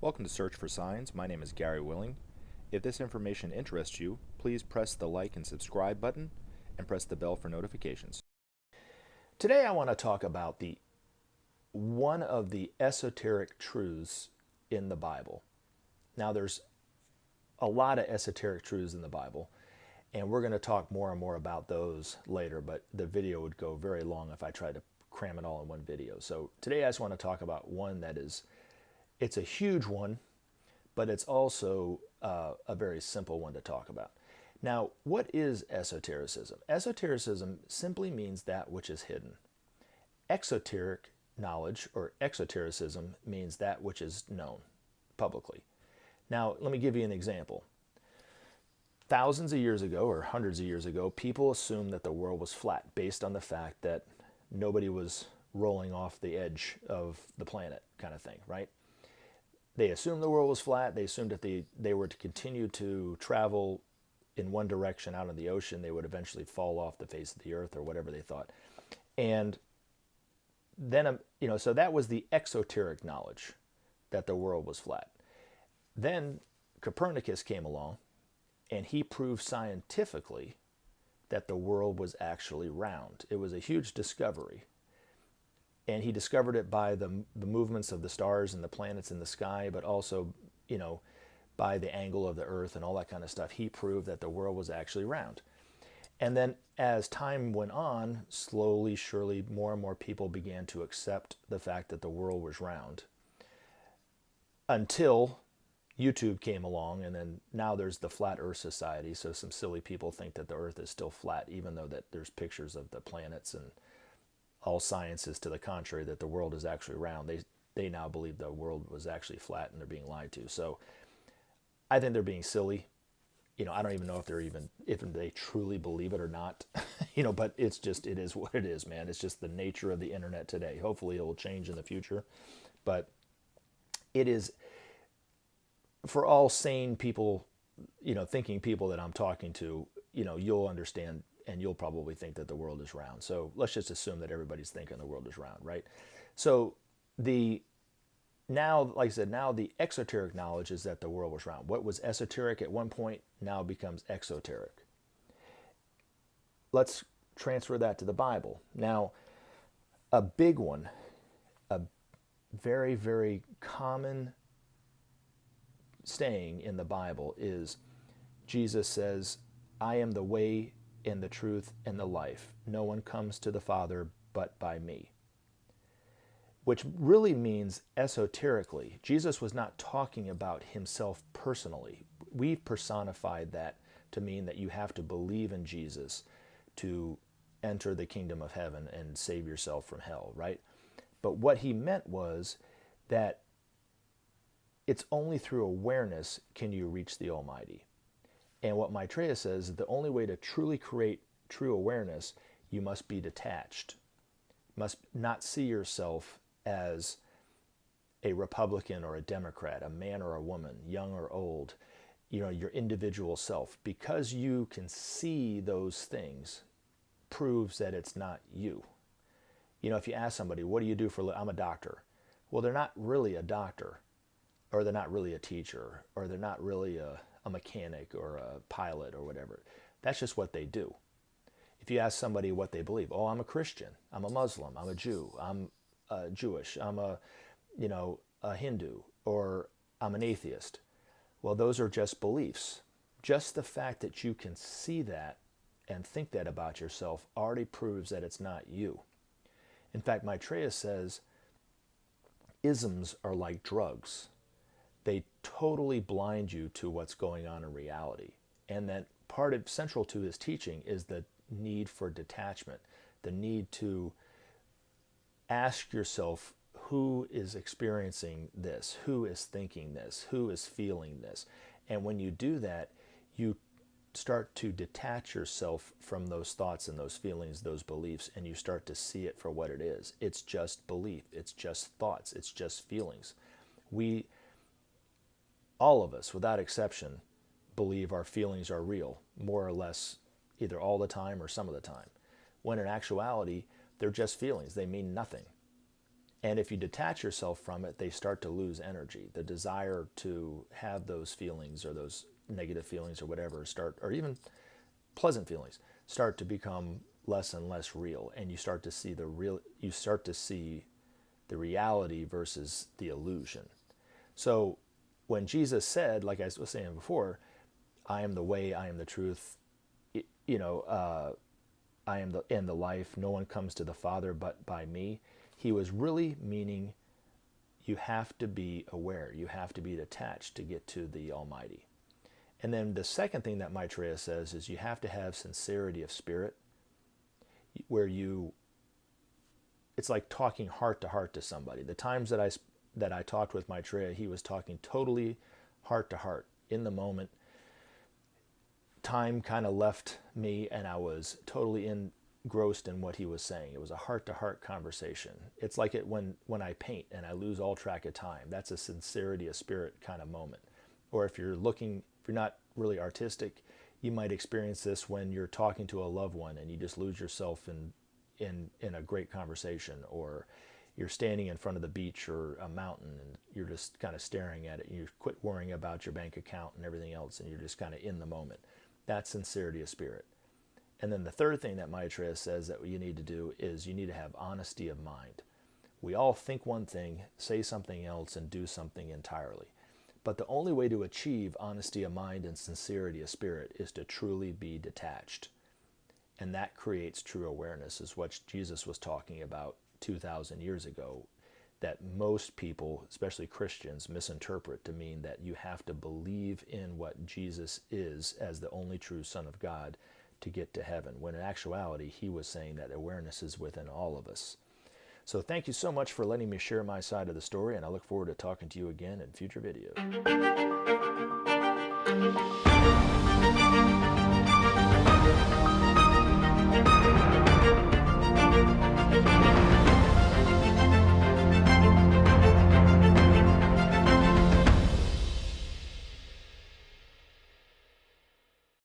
Welcome to Search for Signs. My name is Gary Willing. If this information interests you, please press the like and subscribe button and press the bell for notifications. Today I want to talk about one of the esoteric truths in the Bible. Now there's a lot of esoteric truths in the Bible, and we're going to talk more and more about those later, but the video would go very long if I tried to cram it all in one video. So today I just want to talk about one that it's a huge one, but it's also a very simple one to talk about. Now, what is esotericism? Esotericism simply means that which is hidden. Exoteric knowledge, or exotericism, means that which is known publicly. Now, let me give you an example. Thousands of years ago, or hundreds of years ago, people assumed that the world was flat based on the fact that nobody was rolling off the edge of the planet, kind of thing, right? They assumed the world was flat. They assumed if they were to continue to travel in one direction out in the ocean, they would eventually fall off the face of the earth, or whatever they thought. And then, so that was the exoteric knowledge, that the world was flat. Then Copernicus came along, and he proved scientifically that the world was actually round. It was a huge discovery. And he discovered it by the movements of the stars and the planets in the sky, but also, by the angle of the earth and all that kind of stuff. He proved that the world was actually round. And then as time went on, slowly, surely, more and more people began to accept the fact that the world was round. Until YouTube came along, and then now there's the Flat Earth Society. So some silly people think that the earth is still flat, even though that there's pictures of the planets, and all science is to the contrary, that the world is actually round. They now believe the world was actually flat, and they're being lied to. So I think they're being silly. I don't even know if they truly believe it or not. But it is what it is, man. It's just the nature of the internet today. Hopefully it will change in the future, but it is, for all sane people, thinking people that I'm talking to, you'll understand, and you'll probably think that the world is round. So let's just assume that everybody's thinking the world is round, right? So now, like I said, now the exoteric knowledge is that the world was round. What was esoteric at one point now becomes exoteric. Let's transfer that to the Bible. Now, a big one, a very, very common saying in the Bible is, Jesus says, "I am the way and the truth and the life. No one comes to the Father but by me." Which really means esoterically, Jesus was not talking about himself personally. We've personified that to mean that you have to believe in Jesus to enter the kingdom of heaven and save yourself from hell, right? But what he meant was that it's only through awareness can you reach the Almighty. And what Maitreya says is the only way to truly create true awareness, you must be detached. You must not see yourself as a Republican or a Democrat, a man or a woman, young or old, your individual self. Because you can see those things proves that it's not you. If you ask somebody, what do you do for I'm a doctor. Well, they're not really a doctor, or they're not really a teacher, or they're not really a mechanic or a pilot or whatever. That's just what they do. If you ask somebody what they believe, oh, I'm a Christian, I'm a Muslim, I'm a Jew, I'm Jewish, I'm a Hindu, or I'm an atheist. Well, those are just beliefs. Just the fact that you can see that and think that about yourself already proves that it's not you. In fact, Maitreya says isms are like drugs. They totally blind you to what's going on in reality. And that central to his teaching is the need for detachment, the need to ask yourself, who is experiencing this? Who is thinking this? Who is feeling this? And when you do that, you start to detach yourself from those thoughts and those feelings, those beliefs, and you start to see it for what it is. It's just belief. It's just thoughts. It's just feelings. All of us, without exception, believe our feelings are real, more or less, either all the time or some of the time. When in actuality, they're just feelings. They mean nothing. And if you detach yourself from it, they start to lose energy. The desire to have those feelings or those negative feelings or whatever or even pleasant feelings start to become less and less real. And you start to see the reality versus the illusion. So when Jesus said, like I was saying before, I am the way, I am the truth, I am the life, no one comes to the Father but by me, he was really meaning you have to be aware, you have to be detached to get to the Almighty. And then the second thing that Maitreya says is you have to have sincerity of spirit, where it's like talking heart to heart to somebody. The times that I talked with Maitreya, he was talking totally heart to heart in the moment. Time kind of left me and I was totally engrossed in what he was saying. It was a heart-to-heart conversation. It's like when I paint and I lose all track of time. That's a sincerity of spirit kind of moment. Or if you're not really artistic, you might experience this when you're talking to a loved one and you just lose yourself in a great conversation, or you're standing in front of the beach or a mountain and you're just kind of staring at it and you quit worrying about your bank account and everything else and you're just kind of in the moment. That's sincerity of spirit. And then the third thing that Maitreya says that you need to do is you need to have honesty of mind. We all think one thing, say something else, and do something entirely. But the only way to achieve honesty of mind and sincerity of spirit is to truly be detached. And that creates true awareness, is what Jesus was talking about 2,000 years ago, that most people, especially Christians, misinterpret to mean that you have to believe in what Jesus is as the only true Son of God to get to heaven, when in actuality he was saying that awareness is within all of us. So thank you so much for letting me share my side of the story, and I look forward to talking to you again in future videos.